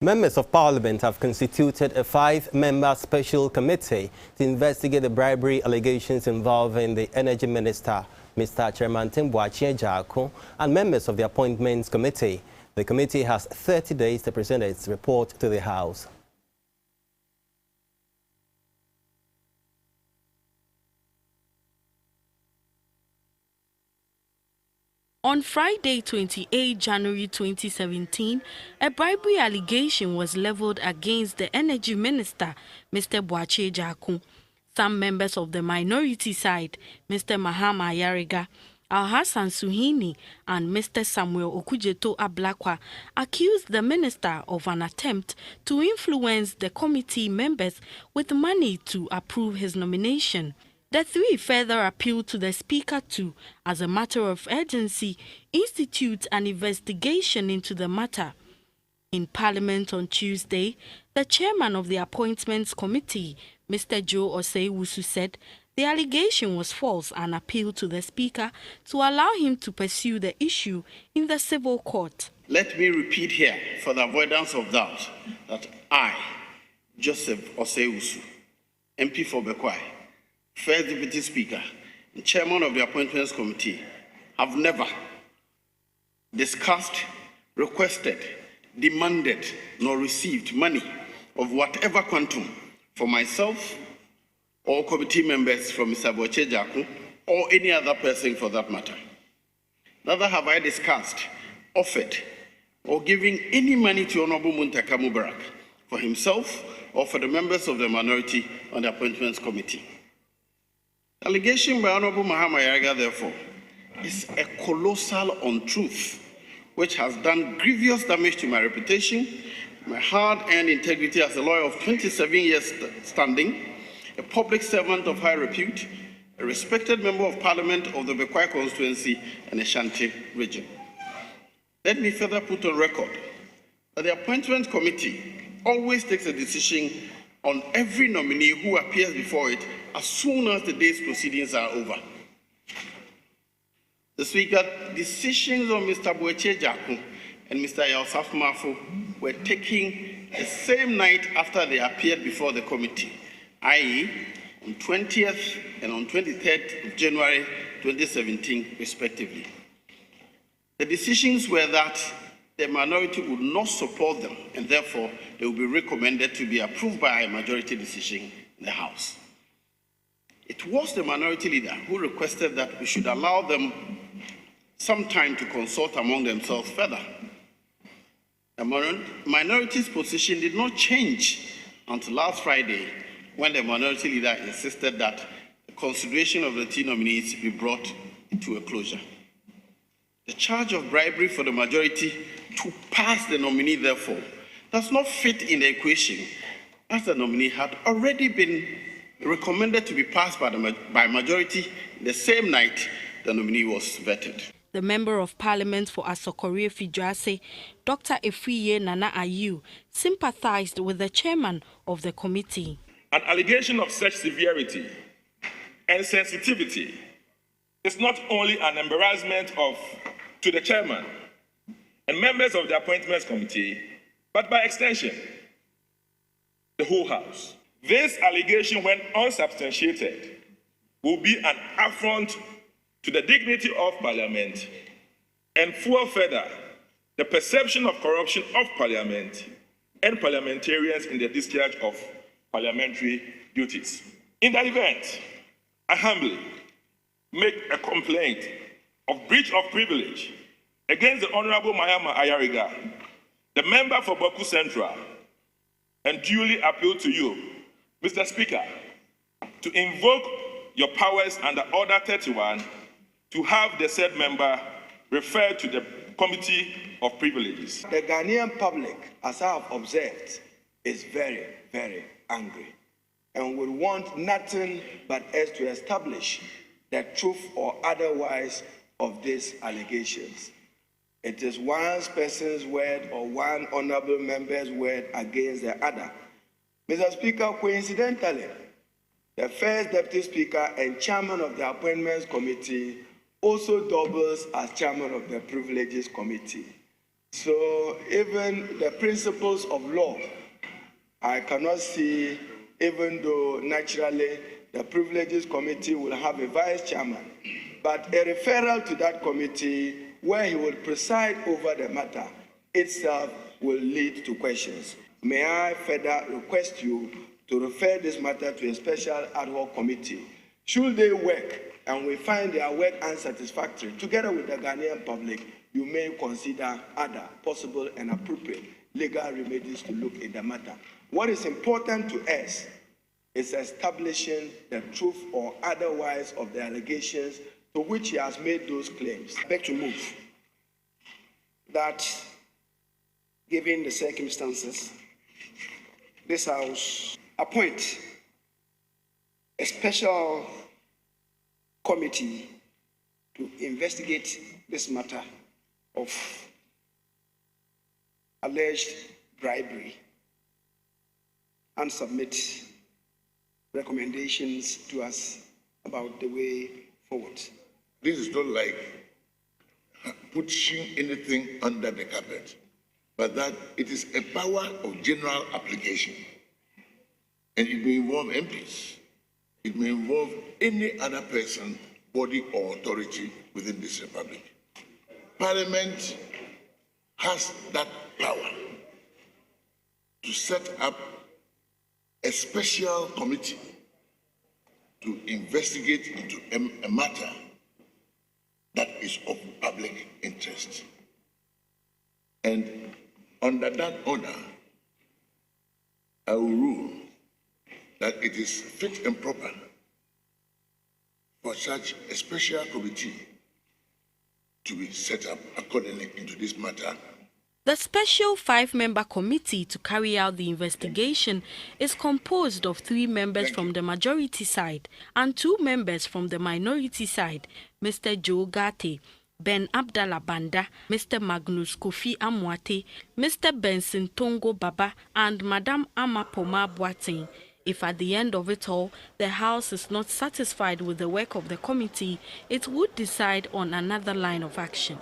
Members of Parliament have constituted a 5-member special committee to investigate the bribery allegations involving the Energy Minister, Mr. Kyeremanten Boakye Agyarko, and members of the Appointments Committee. The committee has 30 days to present its report to the House. On Friday, 28 January 2017, a bribery allegation was leveled against the Energy Minister, Mr. Boakye Agyarko. Some members of the minority side, Mr. Mahama Ayariga, Al-Hassan Suhini, and Mr. Samuel Okudzeto Ablakwa, accused the minister of an attempt to influence the committee members with money to approve his nomination. The three further appealed to the Speaker to, as a matter of urgency, institute an investigation into the matter. In Parliament on Tuesday, the chairman of the Appointments Committee, Mr. Joe Osei-Wusu, said the allegation was false and appealed to the Speaker to allow him to pursue the issue in the civil court. Let me repeat here, for the avoidance of doubt, that I, Joseph Osei-Wusu, MP for Boakye, First Deputy Speaker and Chairman of the Appointments Committee, have never discussed, requested, demanded, nor received money of whatever quantum for myself or committee members from Mr. Boakye Agyarko or any other person for that matter. Neither have I discussed, offered, or given any money to Honorable Muntaka Mubarak for himself or for the members of the minority on the Appointments Committee. The allegation by Honorable Mahama Ayariga, therefore, is a colossal untruth which has done grievous damage to my reputation, my hard-earned integrity as a lawyer of 27 years standing, a public servant of high repute, a respected member of Parliament of the Boakye constituency and Ashanti region. Let me further put on record that the Appointment Committee always takes a decision on every nominee who appears before it as soon as the day's proceedings are over. The Speaker, decisions on Mr. Boakye Agyarko and Mr. Yosaf Mafo were taken the same night after they appeared before the committee, i.e., on 20th and on 23rd of January 2017, respectively. The decisions were that the minority would not support them, and therefore they will be recommended to be approved by a majority decision in the House. It was the minority leader who requested that we should allow them some time to consult among themselves further. The minority's position did not change until last Friday, when the minority leader insisted that the consideration of the two nominees be brought to a closure. The charge of bribery for the majority to pass the nominee, therefore, does not fit in the equation, as the nominee had already been recommended to be passed by majority the same night the nominee was vetted. The Member of Parliament for Asokore Fijuase, Dr. Efiye Nana Ayu, sympathized with the chairman of the committee. An allegation of such severity and sensitivity is not only an embarrassment to the chairman and members of the Appointments Committee, but by extension, the whole House. This allegation, when unsubstantiated, will be an affront to the dignity of Parliament and fuel further the perception of corruption of Parliament and parliamentarians in the discharge of parliamentary duties. In that event, I humbly make a complaint of breach of privilege against the Honorable Mahama Ayariga, the member for Boku Central, and duly appeal to you, Mr. Speaker, to invoke your powers under Order 31 to have the said member referred to the Committee of Privileges. The Ghanaian public, as I have observed, is very, very angry and would want nothing but us to establish the truth or otherwise of these allegations. It is one person's word or one honorable member's word against the other. Mr. Speaker, coincidentally, the First Deputy Speaker and Chairman of the Appointments Committee also doubles as Chairman of the Privileges Committee. So even the principles of law, I cannot see, even though naturally the Privileges Committee will have a vice chairman, but a referral to that committee where he will preside over the matter itself will lead to questions. May I further request you to refer this matter to a special ad hoc committee? Should they work and we find their work unsatisfactory, together with the Ghanaian public, you may consider other possible and appropriate legal remedies to look in the matter. What is important to us is establishing the truth or otherwise of the allegations to which he has made those claims. I beg to move that, given the circumstances, this House appoint a special committee to investigate this matter of alleged bribery and submit recommendations to us about the way forward. This is not like pushing anything under the carpet, but that it is a power of general application. And it may involve MPs. It may involve any other person, body, or authority within this republic. Parliament has that power to set up a special committee to investigate into a matter that is of public interest. And under that order, I will rule that it is fit and proper for such a special committee to be set up accordingly into this matter. The special 5-member committee to carry out the investigation is composed of 3 members from the majority side and 2 members from the minority side, Mr. Joe Gate, Ben Abdallah Banda, Mr. Magnus Kofi Amwate, Mr. Benson Tongo Baba, and Madame Amapoma Boateng. If at the end of it all, the House is not satisfied with the work of the committee, it would decide on another line of action.